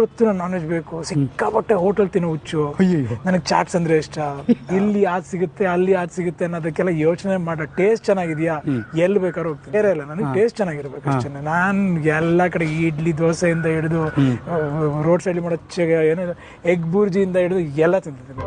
ಹೊತ್ತು non veg ಬೇಕು, ಸಿಕ್ಕಾಪಟ್ಟೆ ಹೋಟೆಲ್ ತಿನ್ನೋ ಹುಚ್ಚು. ನನಗೆ ಚಾಟ್ಸ್ ಅಂದ್ರೆ ಇಷ್ಟ. ಇಲ್ಲಿ ಆದ್ ಸಿಗುತ್ತೆ ಅಲ್ಲಿ ಆದ್ ಸಿಗುತ್ತೆ ಅನ್ನೋದಕ್ಕೆಲ್ಲ ಯೋಚನೆ ಮಾಡೋ. ಟೇಸ್ಟ್ ಚೆನ್ನಾಗಿದ್ಯಾ, ಎಲ್ಲಿ ಬೇಕಾದ್ರೂ ಹೋಗ್ತೀನಿ. ಬೇರೆ ಇಲ್ಲ, ನನಗೆ ಟೇಸ್ಟ್ ಚೆನ್ನಾಗಿರ್ಬೇಕು ಅಷ್ಟೇ. ನಾನ್ ಎಲ್ಲಾ ಕಡೆ ಇಡ್ಲಿ ದೋಸೆಯಿಂದ ಹಿಡಿದು ರೋಡ್ ಸೈಡ್ ಮಾಡೋ ಏನು ಎಗ್ ಬುರ್ಜಿಯಿಂದ ಹಿಡಿದು ಎಲ್ಲ ತಿಂತಿದ್ದೀನಿ.